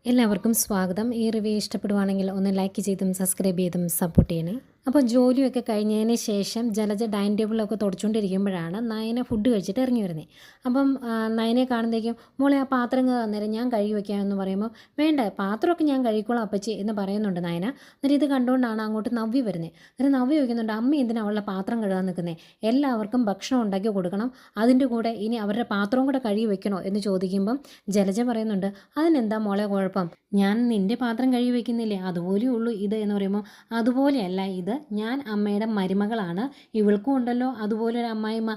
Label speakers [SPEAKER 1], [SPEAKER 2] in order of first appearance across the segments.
[SPEAKER 1] എല്ലാവർക്കും സ്വാഗതം. ഈ റിവ്യൂ ഇഷ്ടപ്പെടുവാണെങ്കിൽ ഒന്ന് ലൈക്ക് ചെയ്തും സബ്സ്ക്രൈബ് ചെയ്തും സപ്പോർട്ട് ചെയ്യണേ. അപ്പോൾ ജോലിയൊക്കെ കഴിഞ്ഞതിന് ശേഷം ജലജ ഡൈനിങ് ടേബിളൊക്കെ തുടച്ചുകൊണ്ടിരിക്കുമ്പോഴാണ് നയന ഫുഡ് കഴിച്ചിട്ട് ഇറങ്ങി വരുന്നത്. അപ്പം നയനെ കാണുമ്പോഴേക്കും മോളെ ആ പാത്രം അന്നേരം ഞാൻ കഴുകി വയ്ക്കാമെന്ന് പറയുമ്പോൾ വേണ്ട പാത്രമൊക്കെ ഞാൻ കഴുകിക്കോളാം അപ്പച്ചി എന്ന് പറയുന്നുണ്ട് നയന. അന്നേരം ഇത് കണ്ടുകൊണ്ടാണ് അങ്ങോട്ട് നവ്യ വരുന്നത്. അന്നേരം നവ്യ ചോദിക്കുന്നുണ്ട് അമ്മ എന്തിനാ അവളുടെ പാത്രം കഴുകാൻ നിൽക്കുന്നത്, എല്ലാവർക്കും ഭക്ഷണം ഉണ്ടാക്കി കൊടുക്കണം, അതിൻ്റെ കൂടെ ഇനി അവരുടെ പാത്രവും കൂടെ കഴുകി വെക്കണോ എന്ന് ചോദിക്കുമ്പം ജലജ പറയുന്നുണ്ട് അതിനെന്താ മോളെ കുഴപ്പം, ഞാൻ നിൻ്റെ പാത്രം കഴുകി വെക്കുന്നില്ലേ അതുപോലെ ഉള്ളൂ ഇത് എന്ന് പറയുമ്പോൾ അതുപോലെയല്ല ഇത്, ഞാൻ അമ്മയുടെ മരുമകളാണ്, ഇവൾക്കും ഉണ്ടല്ലോ അതുപോലെ ഒരു അമ്മായിമ്മ,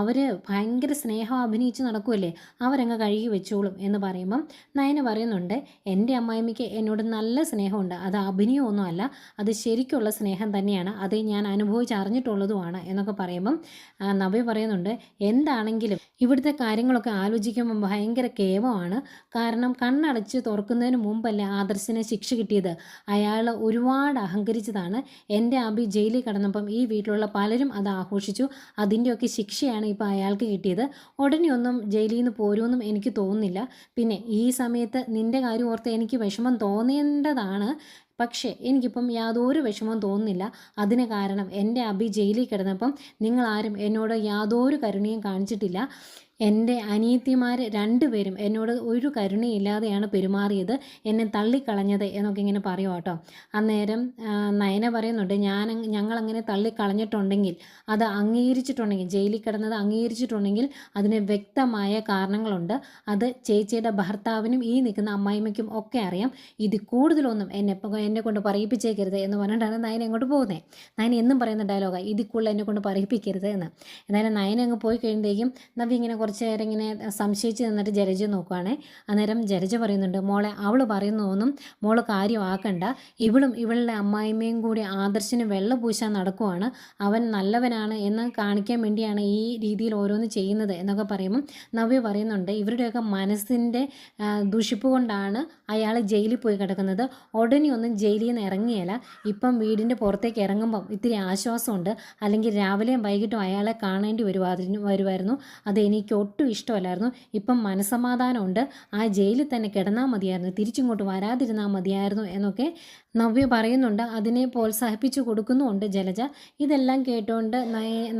[SPEAKER 1] അവർ ഭയങ്കര സ്നേഹം അഭിനയിച്ച് നടക്കുമല്ലേ, അവരങ്ങ് കഴുകി വെച്ചോളും എന്ന് പറയുമ്പം നയന പറയുന്നുണ്ട് എൻ്റെ അമ്മായിമ്മയ്ക്ക് എന്നോട് നല്ല സ്നേഹമുണ്ട്, അത് അഭിനയമൊന്നുമല്ല, അത് ശരിക്കുള്ള സ്നേഹം തന്നെയാണ്, അത് ഞാൻ അനുഭവിച്ചറിഞ്ഞിട്ടുള്ളതുമാണ് എന്നൊക്കെ പറയുമ്പം നവ്യ പറയുന്നുണ്ട് എന്താണെങ്കിലും ഇവിടുത്തെ കാര്യങ്ങളൊക്കെ ആലോചിക്കുമ്പോൾ ഭയങ്കര കേവമാണ്, കാരണം കണ്ണടച്ച് തുറക്കുന്നതിന് മുമ്പല്ലേ ആദർശിന് ശിക്ഷ കിട്ടിയത്, അയാൾ ഒരുപാട് അഹങ്കരിച്ചതാണ്, എൻ്റെ അബി ജയിലിൽ കിടന്നപ്പം ഈ വീട്ടിലുള്ള പലരും അത് ആഘോഷിച്ചു, അതിൻ്റെയൊക്കെ ശിക്ഷയാണ് ഇപ്പോൾ അയാൾക്ക് കിട്ടിയത്, ഉടനെ ഒന്നും ജയിലിൽ നിന്ന് പോരുമെന്നും എനിക്ക് തോന്നുന്നില്ല, പിന്നെ ഈ സമയത്ത് നിൻ്റെ കാര്യം ഓർത്ത് എനിക്ക് വിഷമം തോന്നേണ്ടതാണ്, പക്ഷേ എനിക്കിപ്പം യാതൊരു വിഷമവും തോന്നുന്നില്ല, അതിന് കാരണം എൻ്റെ അബി ജയിലിൽ കിടന്നപ്പം നിങ്ങളാരും എന്നോട് യാതൊരു കരുണയും കാണിച്ചിട്ടില്ല, എൻ്റെ അനിയത്തിമാർ രണ്ടുപേരും എന്നോട് ഒരു കരുണയില്ലാതെയാണ് പെരുമാറിയത്, എന്നെ തള്ളിക്കളഞ്ഞത് എന്നൊക്കെ ഇങ്ങനെ പറയും കേട്ടോ. അന്നേരം നയന പറയുന്നുണ്ട് ഞങ്ങളങ്ങനെ തള്ളിക്കളഞ്ഞിട്ടുണ്ടെങ്കിൽ അത് അംഗീകരിച്ചിട്ടുണ്ടെങ്കിൽ ജയിലിൽ കിടന്നത് അംഗീകരിച്ചിട്ടുണ്ടെങ്കിൽ അതിന് വ്യക്തമായ കാരണങ്ങളുണ്ട്, അത് ചേച്ചിയുടെ ഭർത്താവിനും ഈ നിൽക്കുന്ന അമ്മായിമ്മയ്ക്കും ഒക്കെ അറിയാം, ഇത് കൂടുതലൊന്നും എന്നെ കൊണ്ട് പറയിപ്പിച്ചേക്കരുത് എന്ന് പറഞ്ഞിട്ടാണ് നയന അങ്ങോട്ട് പോകുന്നത്. നയന എന്നും പറയുന്ന ഡയലോഗാണ് ഇതിൽ കൂടുതൽ എന്നെ കൊണ്ട് പറയിപ്പിക്കരുത് എന്ന്. എന്നാലും നയന അങ്ങ് പോയി കഴിയുമ്പോഴേക്കും നവ്യ ഇങ്ങനെ കുറച്ച് നേരം ഇങ്ങനെ സംശയിച്ച് നിന്നിട്ട് ജലജ നോക്കുവാണേ. അന്നേരം ജലജ പറയുന്നുണ്ട് മോളെ അവൾ പറയുന്നതൊന്നും മോള് കാര്യമാക്കണ്ട, ഇവളുടെ അമ്മായിമ്മയും കൂടി ആദർശിന് വെള്ളം പൂശാൻ നടക്കുവാണ്, അവൻ നല്ലവനാണ് എന്ന് കാണിക്കാൻ വേണ്ടിയാണ് ഈ രീതിയിൽ ഓരോന്ന് ചെയ്യുന്നത് എന്നൊക്കെ പറയുമ്പം നവ്യ പറയുന്നുണ്ട് ഇവരുടെയൊക്കെ മനസ്സിൻ്റെ ദുഷിപ്പ് കൊണ്ടാണ് അയാൾ ജയിലിൽ പോയി കിടക്കുന്നത്, ഉടനെ ഒന്നും ജയിലിൽ നിന്ന് ഇറങ്ങിയല്ല, ഇപ്പം വീടിൻ്റെ പുറത്തേക്ക് ഇറങ്ങുമ്പം ഇത്തിരി ആശ്വാസമുണ്ട്, അല്ലെങ്കിൽ രാവിലെയും വൈകിട്ടും അയാളെ കാണേണ്ടി വരുമായിരുന്നു, അത് എനിക്ക് ഒട്ടും ഇഷ്ടമല്ലായിരുന്നു, ഇപ്പം മനസ്സമാധാനമുണ്ട്, ആ ജയിലിൽ തന്നെ കിടന്നാൽ മതിയായിരുന്നു, തിരിച്ചിങ്ങോട്ട് വരാതിരുന്നാൽ മതിയായിരുന്നു എന്നൊക്കെ നവ്യ പറയുന്നുണ്ട്. അതിനെ പ്രോത്സാഹിപ്പിച്ചു കൊടുക്കുന്നുമുണ്ട് ജലജ. ഇതെല്ലാം കേട്ടുകൊണ്ട്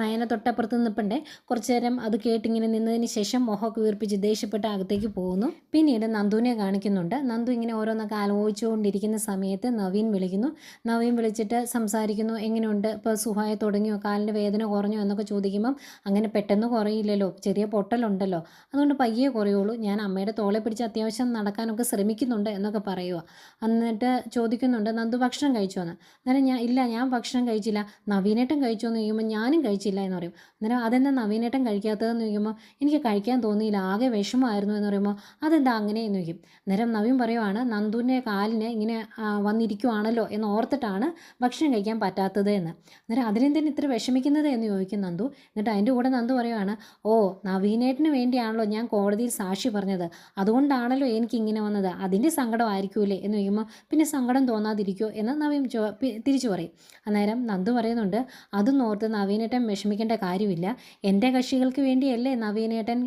[SPEAKER 1] നയന തൊട്ടപ്പുറത്ത് നിൽപ്പണ്ടേ, കുറച്ചു നേരം അത് കേട്ടിങ്ങനെ നിന്നതിന് ശേഷം മുഖമൊക്കെ വീർപ്പിച്ച് ദേഷ്യപ്പെട്ട് അകത്തേക്ക് പോകുന്നു. പിന്നീട് നന്ദുവിനെ കാണിക്കുന്നുണ്ട്. നന്ദു ഇങ്ങനെ ഓരോന്നൊക്കെ ആലോചിച്ചുകൊണ്ടിരിക്കുന്ന സമയത്ത് നവീൻ വിളിക്കുന്നു. നവീൻ വിളിച്ചിട്ട് സംസാരിക്കുന്നു, എങ്ങനെയുണ്ട് ഇപ്പോൾ സുഖമായി തുടങ്ങിയോ, കാലിൻ്റെ വേദന കുറഞ്ഞോ എന്നൊക്കെ ചോദിക്കുമ്പം അങ്ങനെ പെട്ടെന്ന് കുറയില്ലല്ലോ, ചെറിയ പൊട്ടലുണ്ടല്ലോ, അതുകൊണ്ട് പയ്യെ കുറയുള്ളൂ, ഞാൻ അമ്മയുടെ തോളെ പിടിച്ച് അത്യാവശ്യം നടക്കാനൊക്കെ ശ്രമിക്കുന്നുണ്ട് എന്നൊക്കെ പറയുക. എന്നിട്ട് ചോദിക്കുന്നുണ്ട് നന്ദു ഭക്ഷണം കഴിച്ചോ എന്ന്. അന്നേരം ഞാൻ ഭക്ഷണം കഴിച്ചില്ല, നവീനേട്ടൻ കഴിച്ചോ എന്ന് ചോദിക്കുമ്പോൾ ഞാനും കഴിച്ചില്ല എന്ന് പറയും. അന്നേരം അതെന്താ നവീനേട്ടൻ കഴിക്കാത്തതെന്ന് ചോദിക്കുമ്പോൾ എനിക്ക് കഴിക്കാൻ തോന്നിയില്ല, ആകെ വിഷമമായിരുന്നു എന്ന് പറയുമ്പോൾ അതെന്താ അങ്ങനെയെന്ന് ചോദിക്കും. അന്നേരം നവീൻ പറയുവാണ് നന്ദുവിൻ്റെ കാലിന് ഇങ്ങനെ വന്നിരിക്കുവാണല്ലോ എന്ന് ഓർത്തിട്ടാണ് ഭക്ഷണം കഴിക്കാൻ പറ്റാത്തത് എന്ന്. അന്നേരം അതിനെന്തിന് ഇത്ര വിഷമിക്കുന്നത് എന്ന് ചോദിക്കും നന്ദു. എന്നിട്ട് അതിൻ്റെ കൂടെ നന്ദു പറയുവാണ് ഓ നവീനേട്ടന് വേണ്ടിയാണല്ലോ ഞാൻ കോടതിയിൽ സാക്ഷി പറഞ്ഞത്, അതുകൊണ്ടാണല്ലോ എനിക്കിങ്ങനെ വന്നത്, അതിൻ്റെ സങ്കടം ആയിരിക്കൂലേ എന്ന് ചോദിക്കുമ്പോൾ പിന്നെ സങ്കടം തോന്നാതിരിക്കുമോ എന്ന് നവീൻ തിരിച്ചു പറയും. അന്നേരം നന്ദു പറയുന്നുണ്ട് അതും ഓർത്ത് നവീനേട്ടൻ വിഷമിക്കേണ്ട കാര്യമില്ല, എൻ്റെ കക്ഷികൾക്ക് വേണ്ടിയല്ലേ നവീനേട്ടൻ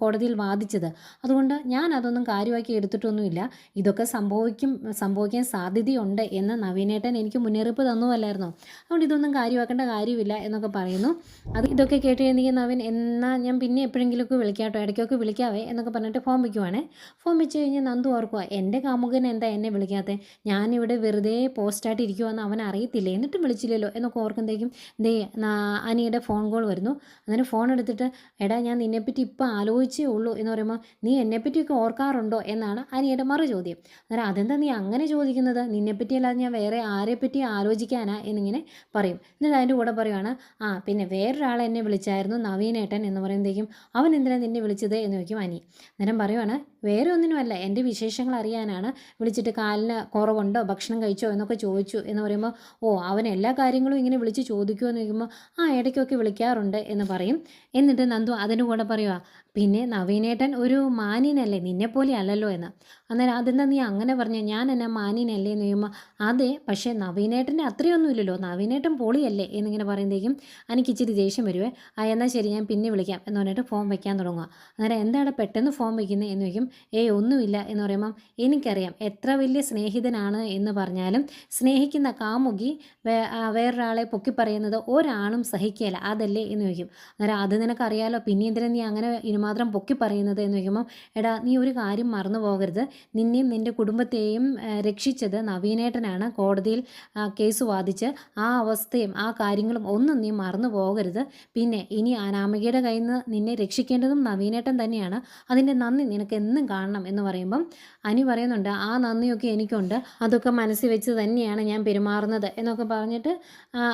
[SPEAKER 1] കോടതിയിൽ വാദിച്ചത്, അതുകൊണ്ട് ഞാൻ അതൊന്നും കാര്യമാക്കി എടുത്തിട്ടൊന്നുമില്ല, ഇതൊക്കെ സംഭവിക്കാൻ സാധ്യതയുണ്ട് എന്ന് നവീനേട്ടൻ എനിക്ക് മുന്നറിയിപ്പ് തന്നുവല്ലായിരുന്നോ, അതുകൊണ്ട് ഇതൊന്നും കാര്യമാക്കേണ്ട കാര്യമില്ല എന്നൊക്കെ പറയുന്നു. ഇതൊക്കെ കേട്ട് കഴിഞ്ഞെങ്കിൽ നവീൻ എന്നാൽ ഞാൻ പിന്നെ എപ്പോഴെങ്കിലുമൊക്കെ വിളിക്കാം കേട്ടോ, ഇടയ്ക്കൊക്കെ വിളിക്കാവേ എന്നൊക്കെ പറഞ്ഞിട്ട് ഫോൺ വയ്ക്കുവാണേ. ഫോൺ വെച്ച് കഴിഞ്ഞ് നന്ദു ഓർക്കുക എൻ്റെ കാമുകൻ എന്താ എന്നെ വിളിക്കാത്തത്, ഞാനിവിടെ വെറുതെ പോസ്റ്റായിട്ട് ഇരിക്കുവാന്ന് അവൻ അറിയത്തില്ലേ, എന്നിട്ടും വിളിച്ചില്ലല്ലോ എന്നൊക്കെ ഓർക്കുമ്പോഴേക്കും അനിയുടെ ഫോൺ കോൾ വരുന്നു. അന്നേരം ഫോൺ എടുത്തിട്ട് എടാ ഞാൻ നിന്നെപ്പറ്റി ഇപ്പം ആലോചിച്ചേ ഉള്ളൂ എന്ന് പറയുമ്പോൾ നീ എന്നെപ്പറ്റിയൊക്കെ ഓർക്കാറുണ്ടോ എന്നാണ് അനിയുടെ മറു ചോദ്യം. അന്നേരം അതെന്താ നീ അങ്ങനെ ചോദിക്കുന്നത്, നിന്നെപ്പറ്റിയല്ലാതെ ഞാൻ വേറെ ആരെപ്പറ്റി ആലോചിക്കാനാ എന്നിങ്ങനെ പറയും. എന്നിട്ട് അതിൻ്റെ കൂടെ പറയുവാണ് പിന്നെ വേറൊരാളെ എന്നെ വിളിച്ചായിരുന്നു നവീനേട്ടൻ എന്ന് പറയുമ്പോഴേക്കും അവൻ എന്തിനാണ് നിന്നെ വിളിച്ചത് എന്ന് ചോദിക്കും അനി. അന്നേരം പറയുവാണ് വേറെ ഒന്നിനുമല്ല, എൻ്റെ വിശേഷങ്ങൾ അറിയാനാണ് വിളിച്ചിട്ട്, കാലിന് കുറവുണ്ടോ, ഭക്ഷണം കഴിച്ചോ എന്നൊക്കെ ചോദിച്ചു എന്ന് പറയുമ്പോൾ അവൻ എല്ലാ കാര്യങ്ങളും ഇങ്ങനെ വിളിച്ച് ചോദിക്കുമോ എന്ന് ചോദിക്കുമ്പോൾ ഇടയ്ക്കൊക്കെ വിളിക്കാറുണ്ട് എന്ന് പറയും. എന്നിട്ട് നന്ദു അതിൻ്റെ കൂടെ പറയുക പിന്നെ നവീനേട്ടൻ ഒരു മാന്യനല്ലേ, നിന്നെപ്പോലെ അല്ലല്ലോ എന്ന്. അന്നേരം അതെന്താ നീ അങ്ങനെ പറഞ്ഞേ, ഞാൻ എന്നാ മാന്യനല്ലേ എന്ന് ചോദിക്കുമ്പോൾ അതെ, പക്ഷേ നവീനേട്ടൻ്റെ അത്രയൊന്നും ഇല്ലല്ലോ, നവീനേട്ടൻ പൊളിയല്ലേ എന്നിങ്ങനെ പറയുമ്പോഴേക്കും എനിക്ക് ഇച്ചിരി ദേഷ്യം വരുവേ. എന്നാൽ ശരി, ഞാൻ പിന്നെ വിളിക്കാം എന്ന് പറഞ്ഞിട്ട് ഫോൺ വയ്ക്കാൻ തുടങ്ങുക. അന്നേരം എന്താണ് പെട്ടെന്ന് ഫോൺ വയ്ക്കുന്നത് എന്ന് ചോദിക്കും. ഒന്നുമില്ല എന്ന് പറയുമ്പം എനിക്കറിയാം എത്ര വലിയ സ്നേഹിതനാണ് എന്ന് പറഞ്ഞാലും സ്നേഹിക്കുന്ന കാമുകി വേറൊരാളെ പൊക്കി പറയുന്നത് ഒരാണും സഹിക്കുകയില്ല, അതല്ലേ എന്ന് ചോദിക്കും. അന്നേരം അത് നിനക്കറിയാലോ, പിന്നെ എന്തിനാ നീ അങ്ങനെ ഇനിമാത്രം പൊക്കി പറയുന്നത് എന്ന് ചോദിക്കുമ്പോൾ എടാ നീ ഒരു കാര്യം മറന്നു പോകരുത്, നിന്നെയും നിൻ്റെ കുടുംബത്തെയും രക്ഷിച്ചത് നവീനേട്ടനാണ്. കോടതിയിൽ കേസ് വാദിച്ച് ആ അവസ്ഥയും ആ കാര്യങ്ങളും ഒന്നും നീ മറന്നു പോകരുത്. പിന്നെ ഇനി അനാമികയുടെ കയ്യിൽ നിന്ന് നിന്നെ രക്ഷിക്കേണ്ടതും നവീനേട്ടൻ തന്നെയാണ്, അതിൻ്റെ നന്ദി നിനക്ക് എന്നും കാണണം എന്ന് പറയുമ്പം അനി പറയുന്നുണ്ട് ആ നന്ദിയൊക്കെ എനിക്കുണ്ട്, അതൊക്കെ മനസ്സിൽ വെച്ച് തന്നെയാണ് ഞാൻ പെരുമാറുന്നത് എന്നൊക്കെ പറഞ്ഞിട്ട്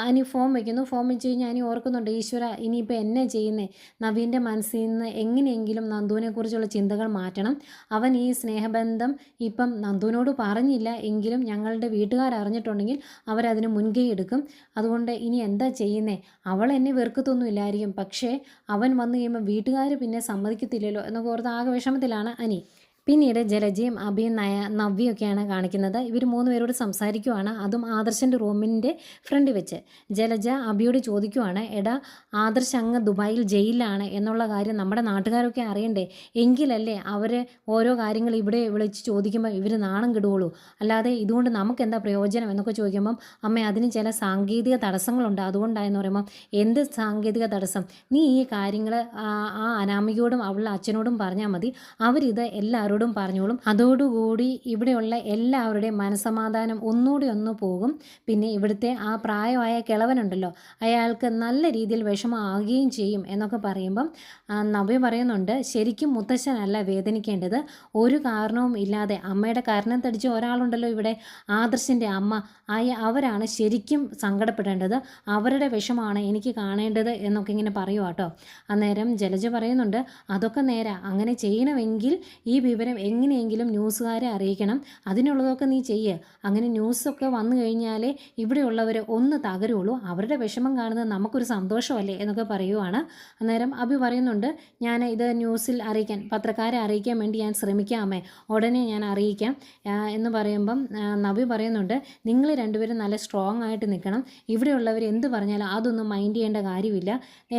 [SPEAKER 1] അനി ഫോൺ വയ്ക്കുന്നു. ഫോൺ വെച്ച് കഴിഞ്ഞാൽ അനി ഓർക്കുന്നുണ്ട്, ഈശ്വര ഇനിയിപ്പോൾ എന്നെ ചെയ്യുന്നേ, നവീൻ്റെ മനസ്സിൽ നിന്ന് എങ്ങനെയെങ്കിലും നന്ദുവിനെക്കുറിച്ചുള്ള ചിന്തകൾ മാറ്റണം. അവൻ ഈ സ്നേഹബന്ധം ഇപ്പം നന്ദുവിനോട് പറഞ്ഞില്ല എങ്കിലും ഞങ്ങളുടെ വീട്ടുകാർ അറിഞ്ഞിട്ടുണ്ടെങ്കിൽ അവരതിന് മുൻകൈ എടുക്കും. അതുകൊണ്ട് ഇനി എന്താ ചെയ്യുന്നേ, അവൾ എന്നെ വെറുക്കത്തൊന്നുമില്ലായിരിക്കും, പക്ഷേ അവൻ വന്നു കഴിയുമ്പോൾ വീട്ടുകാർ പിന്നെ സമ്മതിക്കത്തില്ലല്ലോ എന്നൊക്കെ ഓർത്ത് ആകെ വിഷമത്തിലാണ് അനി. പിന്നീട് ജലജയും അഭിയും നവ്യൊക്കെയാണ് കാണിക്കുന്നത്. ഇവർ 3 പേരോട് സംസാരിക്കുവാണ്, അതും ആദർശൻ്റെ റൂമിൻ്റെ ഫ്രണ്ടിൽ വെച്ച്. ജലജ അഭിയോട് ചോദിക്കുവാണ്, എടാ ആദർശ് അങ്ങ് ദുബായിൽ ജയിലിലാണ് എന്നുള്ള കാര്യം നമ്മുടെ നാട്ടുകാരൊക്കെ അറിയണ്ടേ, എങ്കിലല്ലേ അവർ ഓരോ കാര്യങ്ങൾ ഇവിടെ വിളിച്ച് ചോദിക്കുമ്പോൾ ഇവർ നാണം കിടുകയുള്ളൂ, അല്ലാതെ ഇതുകൊണ്ട് നമുക്ക് എന്താ പ്രയോജനം എന്നൊക്കെ ചോദിക്കുമ്പം അമ്മ അതിന് ചില സാങ്കേതിക തടസ്സങ്ങളുണ്ട്, അതുകൊണ്ടായെന്ന് പറയുമ്പം എന്ത് സാങ്കേതിക തടസ്സം, നീ ഈ കാര്യങ്ങൾ ആ അനാമികയോടും അവളുടെ അച്ഛനോടും പറഞ്ഞാൽ മതി, അവരിത് എല്ലാവരോടും പറഞ്ഞോളും, അതോടുകൂടി ഇവിടെയുള്ള എല്ലാവരുടെയും മനസമാധാനം ഒന്നുകൂടി ഒന്ന് പോകും. പിന്നെ ഇവിടുത്തെ ആ പ്രായമായ കിളവനുണ്ടല്ലോ അയാൾക്ക് നല്ല രീതിയിൽ വിഷമമാകുകയും ചെയ്യും എന്നൊക്കെ പറയുമ്പം നവ്യ പറയുന്നുണ്ട്, ശരിക്കും മുത്തശ്ശനല്ല വേദനിക്കേണ്ടത്, ഒരു കാരണവും ഇല്ലാതെ അമ്മയുടെ കരണം തടിച്ച ഒരാളുണ്ടല്ലോ ഇവിടെ, ആദർശിൻ്റെ അമ്മ, അവരാണ് ശരിക്കും സങ്കടപ്പെടേണ്ടത്, അവരുടെ വിഷമാണ് എനിക്ക് കാണേണ്ടത് എന്നൊക്കെ ഇങ്ങനെ പറയുക കേട്ടോ. അന്നേരം ജലജ പറയുന്നുണ്ട്, അതൊക്കെ നേരാ, അങ്ങനെ ചെയ്യണമെങ്കിൽ ഈ വിവരം എങ്ങനെയെങ്കിലും ന്യൂസുകാരെ അറിയിക്കണം, അതിനുള്ളതൊക്കെ നീ ചെയ്യ്, അങ്ങനെ ന്യൂസൊക്കെ വന്നു കഴിഞ്ഞാലേ ഇവിടെയുള്ളവർ ഒന്ന് തകരുള്ളൂ, അവരുടെ വിഷമം കാണുന്നത് നമുക്കൊരു സന്തോഷമല്ലേ എന്നൊക്കെ പറയുവാണ്. അന്നേരം അഭി പറയുന്നുണ്ട്, ഞാൻ ഇത് ന്യൂസിൽ അറിയിക്കാൻ, പത്രക്കാരെ അറിയിക്കാൻ വേണ്ടി ഞാൻ ശ്രമിക്കാം അമ്മേ, ഉടനെ ഞാൻ അറിയിക്കാം എന്ന് പറയുമ്പം നവ്യ പറയുന്നുണ്ട്, നിങ്ങൾ രണ്ടുപേരും നല്ല സ്ട്രോങ് ആയിട്ട് നിൽക്കണം, ഇവിടെയുള്ളവർ എന്ത് പറഞ്ഞാലും അതൊന്നും മൈൻഡ് ചെയ്യേണ്ട കാര്യമില്ല,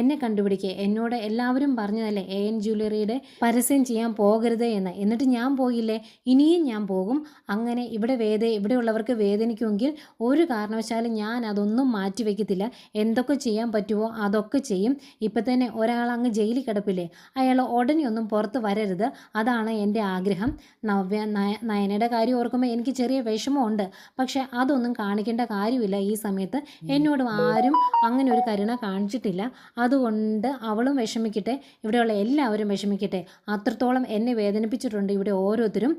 [SPEAKER 1] എന്നെ കണ്ടുപിടിക്കുക, എന്നോട് എല്ലാവരും പറഞ്ഞതല്ലേ AN ജ്വല്ലറിയുടെ പരസ്യം ചെയ്യാൻ പോകരുത് എന്ന്, എന്നിട്ട് ഞാൻ പോയില്ലേ, ഇനിയും ഞാൻ പോകും, അങ്ങനെ ഇവിടെയുള്ളവർക്ക് വേദനിക്കുമെങ്കിൽ ഒരു കാരണവശാലും ഞാൻ അതൊന്നും മാറ്റി വയ്ക്കത്തില്ല, എന്തൊക്കെ ചെയ്യാൻ പറ്റുമോ അതൊക്കെ ചെയ്യും. ഇപ്പം തന്നെ ഒരാൾ അങ്ങ് ജയിലിൽ കിടപ്പില്ലേ, അയാൾ ഉടനെ ഒന്നും പുറത്ത് വരരുത്, അതാണ് എൻ്റെ ആഗ്രഹം. നയനയുടെ കാര്യം ഓർക്കുമ്പോൾ എനിക്ക് ചെറിയ വിഷമമുണ്ട്, പക്ഷേ അതൊന്നും കാണിക്കേണ്ട കാര്യമില്ല, ഈ സമയത്ത് എന്നോട് ആരും അങ്ങനെ ഒരു കരുണ കാണിച്ചിട്ടില്ല, അതുകൊണ്ട് അവളും വിഷമിക്കട്ടെ, ഇവിടെയുള്ള എല്ലാവരും വിഷമിക്കട്ടെ, അത്രത്തോളം എന്നെ വേദനിപ്പിച്ചിട്ടുണ്ട് ഇവിടെ ഓരോരുത്തരും.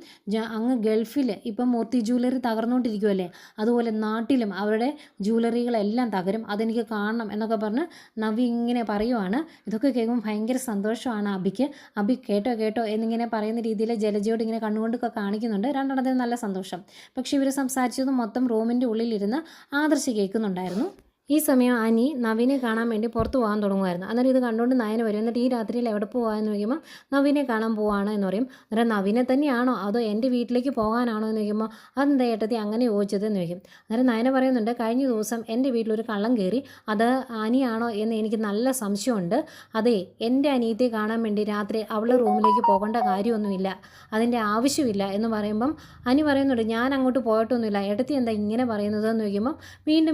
[SPEAKER 1] അങ്ങ് ഗൾഫിൽ ഇപ്പം മൂർത്തി ജ്വല്ലറി തകർന്നുകൊണ്ടിരിക്കുമല്ലേ, അതുപോലെ നാട്ടിലും അവരുടെ ജ്വല്ലറികളെല്ലാം തകരും, അതെനിക്ക് കാണണം എന്നൊക്കെ പറഞ്ഞ് നവി ഇങ്ങനെ പറയുവാണ്. ഇതൊക്കെ കേൾക്കുമ്പോൾ ഭയങ്കര സന്തോഷമാണ് അഭിക്ക്. അഭി കേട്ടോ കേട്ടോ എന്നിങ്ങനെ പറയുന്ന രീതിയിൽ ജലജയോട് ഇങ്ങനെ കണ്ണുകൊണ്ടൊക്കെ കാണിക്കുന്നുണ്ട്. രണ്ടെണ്ണത്തിന് നല്ല സന്തോഷം. പക്ഷേ ഇവർ സംസാരിച്ചത് മൊത്തം റൂമിൻ്റെ ഉള്ളിലിരുന്ന് ആദർശ് കേൾക്കുന്നുണ്ടായിരുന്നു. ഈ സമയം അനി നവീനെ കാണാൻ വേണ്ടി പുറത്ത് പോകാൻ തുടങ്ങുമായിരുന്നു. അന്നേരം ഇത് കണ്ടുകൊണ്ട് നയന വരും. എന്നിട്ട് ഈ രാത്രിയിൽ എവിടെ പോകാമെന്ന് ചോദിക്കുമ്പോൾ നവീനെ കാണാൻ പോവാണ് എന്ന് പറയും. അന്നേരം നവീനെ തന്നെയാണോ അതോ എൻ്റെ വീട്ടിലേക്ക് പോകാനാണോ എന്ന് ചോദിക്കുമ്പോൾ അതെന്താ ഏട്ടത്തി അങ്ങനെ ചോദിച്ചത് എന്ന് ചോദിക്കും. അന്നേരം നയന പറയുന്നുണ്ട്, കഴിഞ്ഞ ദിവസം എൻ്റെ വീട്ടിലൊരു കള്ളം കയറി, അത് അനിയാണോ എന്ന് എനിക്ക് നല്ല സംശയമുണ്ട്. അതെ, എൻ്റെ അനിയത്തെ കാണാൻ വേണ്ടി രാത്രി അവളുടെ റൂമിലേക്ക് പോകേണ്ട കാര്യമൊന്നുമില്ല, അതിൻ്റെ ആവശ്യമില്ല എന്ന് പറയുമ്പം അനി പറയുന്നുണ്ട്, ഞാൻ അങ്ങോട്ട് പോയിട്ടൊന്നുമില്ല, ഏട്ടത്തി എന്താ ഇങ്ങനെ പറയുന്നത് എന്ന് ചോദിക്കുമ്പം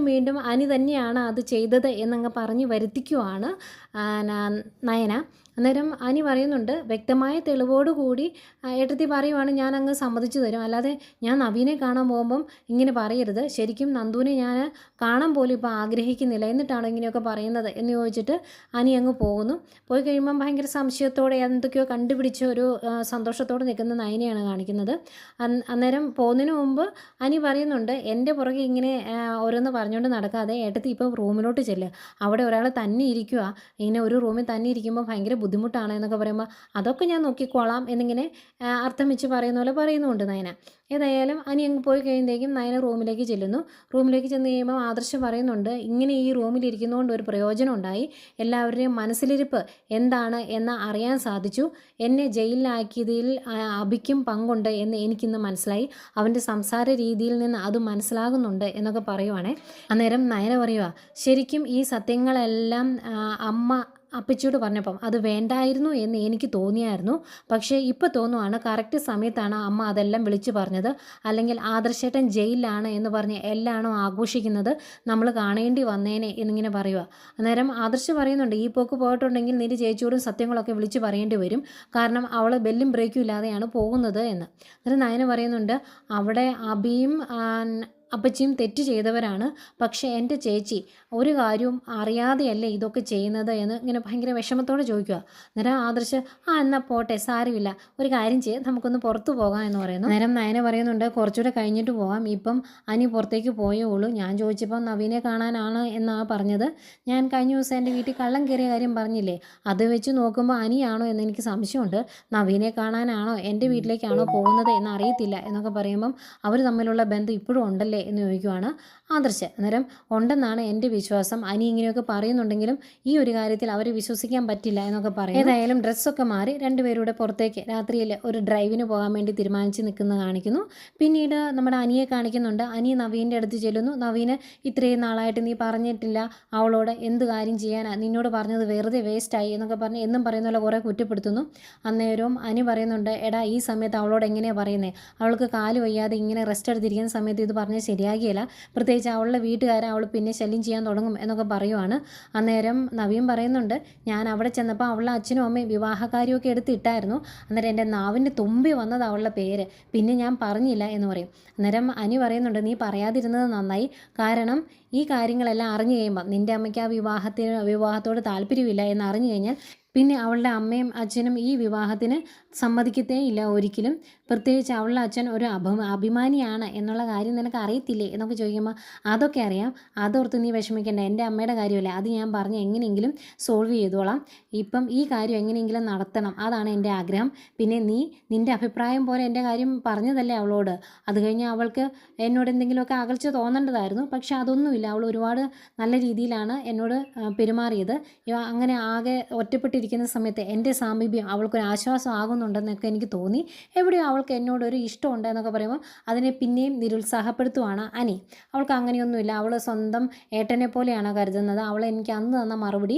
[SPEAKER 1] വീണ്ടും അനി തന്നെയാണ് അത് ചെയ്തത് എന്നങ്ങ് പറഞ്ഞ് വരുത്തിക്കുവാണ് നയന. അന്നേരം അനി പറയുന്നുണ്ട്, വ്യക്തമായ തെളിവോടുകൂടി ഏട്ടത്തി പറയുവാണ് ഞാൻ അങ്ങ് സമ്മതിച്ചു തരും, അല്ലാതെ ഞാൻ നവീനെ കാണാൻ പോകുമ്പം ഇങ്ങനെ പറയരുത്, ശരിക്കും നന്ദുവിനെ ഞാൻ കാണാൻ പോലും ഇപ്പോൾ ആഗ്രഹിക്കുന്നില്ല, എന്നിട്ടാണോ ഇങ്ങനെയൊക്കെ പറയുന്നത് എന്ന് ചോദിച്ചിട്ട് അനി അങ്ങ് പോകുന്നു. പോയി കഴിയുമ്പം ഭയങ്കര സംശയത്തോടെ എന്തൊക്കെയോ കണ്ടുപിടിച്ച് ഒരു സന്തോഷത്തോടെ നിൽക്കുന്ന നയനെയാണ് കാണിക്കുന്നത്. അന്നേരം പോകുന്നതിന് മുമ്പ് അനി പറയുന്നുണ്ട്, എൻ്റെ പുറകെ ഇങ്ങനെ ഓരോന്ന് പറഞ്ഞുകൊണ്ട് നടക്കാതെ ഏട്ടത്തി ഇപ്പോൾ റൂമിലോട്ട് ചെല്ലുക, അവിടെ ഒരാൾ തന്നെ ഇരിക്കുക, ഇങ്ങനെ ഒരു റൂമിൽ തന്നെ ഇരിക്കുമ്പോൾ ഭയങ്കര ബുദ്ധിമുട്ടാണ് എന്നൊക്കെ പറയുമ്പോൾ അതൊക്കെ ഞാൻ നോക്കിക്കോളാം എന്നിങ്ങനെ അർത്ഥം വെച്ച് പറയുന്ന പോലെ പറയുന്നുണ്ട് നയന. ഏതായാലും അനി അങ്ങ് പോയി കഴിയുമ്പോഴേക്കും നയന റൂമിലേക്ക് ചെല്ലുന്നു. റൂമിലേക്ക് ചെന്ന് കഴിയുമ്പോൾ ആദർശ് പറയുന്നുണ്ട്, ഇങ്ങനെ ഈ റൂമിലിരിക്കുന്നതുകൊണ്ട് ഒരു പ്രയോജനം ഉണ്ടായി, എല്ലാവരുടെയും മനസ്സിലിരിപ്പ് എന്താണ് എന്ന് അറിയാൻ സാധിച്ചു, എന്നെ ജയിലിലാക്കിയതിൽ അഭിക്കും പങ്കുണ്ട് എന്ന് എനിക്കിന്ന് മനസ്സിലായി, അവൻ്റെ സംസാര രീതിയിൽ നിന്ന് അത് മനസ്സിലാകുന്നുണ്ട് എന്നൊക്കെ പറയുവാണേ. അന്നേരം നയന പറയുക, ശരിക്കും ഈ സത്യങ്ങളെല്ലാം അമ്മ അപ്പച്ചിയോട് പറഞ്ഞപ്പം അത് വേണ്ടായിരുന്നു എന്ന് എനിക്ക് തോന്നിയായിരുന്നു. പക്ഷേ ഇപ്പോൾ തോന്നുവാണ് കറക്റ്റ് സമയത്താണ് അമ്മ അതെല്ലാം വിളിച്ചു പറഞ്ഞത്. അല്ലെങ്കിൽ ആദർശേട്ടൻ ജയിലിലാണ് എന്ന് പറഞ്ഞ് എല്ലാണോ ആഘോഷിക്കുന്നത്, നമ്മൾ കാണേണ്ടി വന്നേനെ എന്നിങ്ങനെ പറയുക. അന്നേരം ആദർശ് പറയുന്നുണ്ട്, ഈ പോക്ക് പോയിട്ടുണ്ടെങ്കിൽ നിന്റെ ചേച്ചിയോടും സത്യങ്ങളൊക്കെ വിളിച്ച് പറയേണ്ടി വരും, കാരണം അവൾ ബെല്ലും ബ്രേക്കും ഇല്ലാതെയാണ് പോകുന്നത് എന്ന്. അന്നേരം നയന പറയുന്നുണ്ട്, അവിടെ അബിയും അപ്പച്ചിയും തെറ്റ് ചെയ്തവരാണ്, പക്ഷേ എൻ്റെ ചേച്ചി ഒരു കാര്യവും അറിയാതെയല്ലേ ഇതൊക്കെ ചെയ്യുന്നത് എന്ന് ഇങ്ങനെ ഭയങ്കര വിഷമത്തോടെ ചോദിക്കുക. അന്നേരം ആദർശ് എന്നാൽ പോട്ടെ, സാരമില്ല, ഒരു കാര്യം ചെയ്ത് നമുക്കൊന്ന് പുറത്തു പോകാം എന്ന് പറയുന്നു. നേരം നയന പറയുന്നുണ്ട്, കുറച്ചുകൂടെ കഴിഞ്ഞിട്ട് പോകാം, ഇപ്പം അനി പുറത്തേക്ക് പോയേ ഉള്ളൂ, ഞാൻ ചോദിച്ചപ്പോൾ നവീനെ കാണാനാണ് എന്നാണ് പറഞ്ഞത്, ഞാൻ കഴിഞ്ഞ ദിവസം എൻ്റെ വീട്ടിൽ കള്ളം കയറിയ കാര്യം പറഞ്ഞില്ലേ, അത് വെച്ച് നോക്കുമ്പോൾ അനിയാണോ എന്ന് എനിക്ക് സംശയമുണ്ട്, നവീനെ കാണാനാണോ എൻ്റെ വീട്ടിലേക്കാണോ പോകുന്നത് എന്ന് അറിയത്തില്ല എന്നൊക്കെ പറയുമ്പം അവർ തമ്മിലുള്ള ബന്ധം ഇപ്പോഴും ഉണ്ടല്ലേ എന്ന് ചോദിക്കുവാണ് ആദർശ്. അന്നേരം ഉണ്ടെന്നാണ് എൻ്റെ വിശ്വാസം, അനി ഇങ്ങനെയൊക്കെ പറയുന്നുണ്ടെങ്കിലും ഈ ഒരു കാര്യത്തിൽ അവരെ വിശ്വസിക്കാൻ പറ്റില്ല എന്നൊക്കെ പറയും. ഏതായാലും ഡ്രസ്സൊക്കെ മാറി രണ്ടുപേരുടെ പുറത്തേക്ക് രാത്രിയിൽ ഒരു ഡ്രൈവിന് പോകാൻ വേണ്ടി തീരുമാനിച്ച് നിൽക്കുന്നത് കാണിക്കുന്നു. പിന്നീട് നമ്മുടെ അനിയെ കാണിക്കുന്നുണ്ട്. അനി നവീൻ്റെ അടുത്ത് ചെല്ലുന്നു. നവീന് ഇത്രയും നാളായിട്ട് നീ പറഞ്ഞിട്ടില്ല അവളോട്, എന്ത് കാര്യം ചെയ്യാനാ, നിന്നോട് പറഞ്ഞത് വെറുതെ വേസ്റ്റായി എന്നൊക്കെ പറഞ്ഞ് എന്നും പറയുന്ന പോലെ കുറേ കുറ്റപ്പെടുത്തുന്നു. അന്നേരവും അനി പറയുന്നുണ്ട്, എടാ ഈ സമയത്ത് അവളോട് എങ്ങനെയാണ് പറയുന്നത്, അവൾക്ക് കാല് വയ്യാതെ ഇങ്ങനെ റെസ്റ്റ് എടുത്തിരിക്കുന്ന സമയത്ത് ഇത് പറഞ്ഞ് ശരിയാകില്ല, പ്രത്യേകിച്ച് അവളുടെ വീട്ടുകാരെ അവൾ പിന്നെ ശല്യം ചെയ്യാൻ തുടങ്ങും എന്നൊക്കെ പറയുവാണ്. അന്നേരം നവീൻ പറയുന്നുണ്ട്, ഞാൻ അവിടെ ചെന്നപ്പോൾ അവളുടെ അച്ഛനും അമ്മയും വിവാഹകാര്യമൊക്കെ എടുത്തിട്ടായിരുന്നു, അന്നേരം എൻ്റെ നാവിൻ്റെ തുമ്പി വന്നത് അവളുടെ പേര്, പിന്നെ ഞാൻ പറഞ്ഞില്ല എന്ന് പറയും. അന്നേരം അനി പറയുന്നുണ്ട്, നീ പറയാതിരുന്നത് നന്നായി, കാരണം ഈ കാര്യങ്ങളെല്ലാം അറിഞ്ഞു കഴിയുമ്പോൾ നിൻ്റെ അമ്മയ്ക്ക് ആ വിവാഹത്തോട് താല്പര്യമില്ല എന്ന് അറിഞ്ഞു കഴിഞ്ഞാൽ പിന്നെ അവളുടെ അമ്മയും അച്ഛനും ഈ വിവാഹത്തിന് സമ്മതിക്കത്തേ ഇല്ല ഒരിക്കലും, പ്രത്യേകിച്ച് അവളുടെ അച്ഛൻ ഒരു അഭിമാനിയാണ് എന്നുള്ള കാര്യം നിനക്ക് അറിയത്തില്ലേ എന്നൊക്കെ ചോദിക്കുമ്പോൾ അതൊക്കെ അറിയാം, അതോർത്ത് നീ വിഷമിക്കേണ്ട, എൻ്റെ അമ്മയുടെ കാര്യമല്ലേ, അത് ഞാൻ പറഞ്ഞ് എങ്ങനെയെങ്കിലും സോൾവ് ചെയ്തോളാം, ഇപ്പം ഈ കാര്യം എങ്ങനെയെങ്കിലും നടത്തണം, അതാണ് എൻ്റെ ആഗ്രഹം, പിന്നെ നീ നിൻ്റെ അഭിപ്രായം പോലെ എൻ്റെ കാര്യം പറഞ്ഞതല്ലേ അവളോട്, അത് കഴിഞ്ഞ് അവൾക്ക് എന്നോട് എന്തെങ്കിലുമൊക്കെ അകൽച്ച തോന്നേണ്ടതായിരുന്നു, പക്ഷെ അതൊന്നുമില്ല, അവൾ ഒരുപാട് നല്ല രീതിയിലാണ് എന്നോട് പെരുമാറിയത്, അങ്ങനെ ആകെ ഒറ്റപ്പെട്ടിരിക്കുന്ന സമയത്ത് എൻ്റെ സാമീപ്യം അവൾക്കൊരു ആശ്വാസം ആകുന്നുണ്ടെന്നൊക്കെ എനിക്ക് തോന്നി, എവിടെയോ അവൾക്ക് എന്നോടൊരു ഇഷ്ടമുണ്ട് എന്നൊക്കെ പറയുമ്പോൾ അതിനെ പിന്നെയും നിരുത്സാഹപ്പെടുത്തുവാണ് അനി. അവൾക്ക് അങ്ങനെയൊന്നുമില്ല, അവൾ സ്വന്തം ഏട്ടനെ പോലെയാണ് കരുതുന്നത്, അവൾ എനിക്ക് അന്ന് തന്ന മറുപടി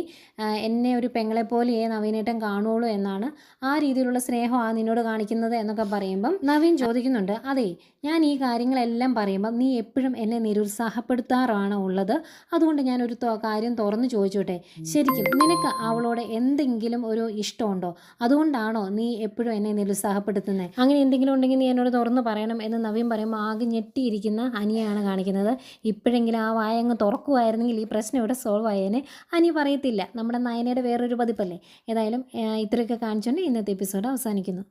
[SPEAKER 1] എന്നെ ഒരു പെങ്ങളെ പോലെയേ നവീനേട്ടൻ കാണുള്ളൂ എന്നാണ്, ആ രീതിയിലുള്ള സ്നേഹമാണ് നിന്നോട് കാണിക്കുന്നത് എന്നൊക്കെ പറയുമ്പം നവീൻ ചോദിക്കുന്നുണ്ട്, അതെ ഞാൻ ഈ കാര്യങ്ങളെല്ലാം പറയുമ്പം നീ എപ്പോഴും എന്നെ നിരുത്സാഹപ്പെടുത്താറാണ് ഉള്ളത്, അതുകൊണ്ട് ഞാനൊരു കാര്യം തുറന്നു ചോദിച്ചോട്ടെ, ശരിക്കും നിനക്ക് അവളോട് എന്തെങ്കിലും ഒരു ഇഷ്ടമുണ്ടോ, അതുകൊണ്ടാണോ നീ എപ്പോഴും എന്നെ നിരുത്സാഹപ്പെടുത്തുന്നത്, അങ്ങനെ എന്തെങ്കിലും ഉണ്ടെങ്കിൽ നീ എന്നോട് തുറന്ന് പറയണം എന്ന് നവീൻ പറയുമ്പോൾ ആകെ ഞെട്ടിയിരിക്കുന്ന അനിയാണ് കാണിക്കുന്നത്. ഇപ്പോഴെങ്കിലും ആ വായങ്ങ് തുറക്കുമായിരുന്നെങ്കിൽ ഈ പ്രശ്നം ഇവിടെ സോൾവ് ആയേനെ. അനി പറയത്തില്ല, നമ്മുടെ നയനയുടെ വേറൊരു പതിപ്പല്ലേ. ഏതായാലും ഇത്രയൊക്കെ കാണിച്ചുകൊണ്ട് ഇന്നത്തെ എപ്പിസോഡ് അവസാനിക്കുന്നു.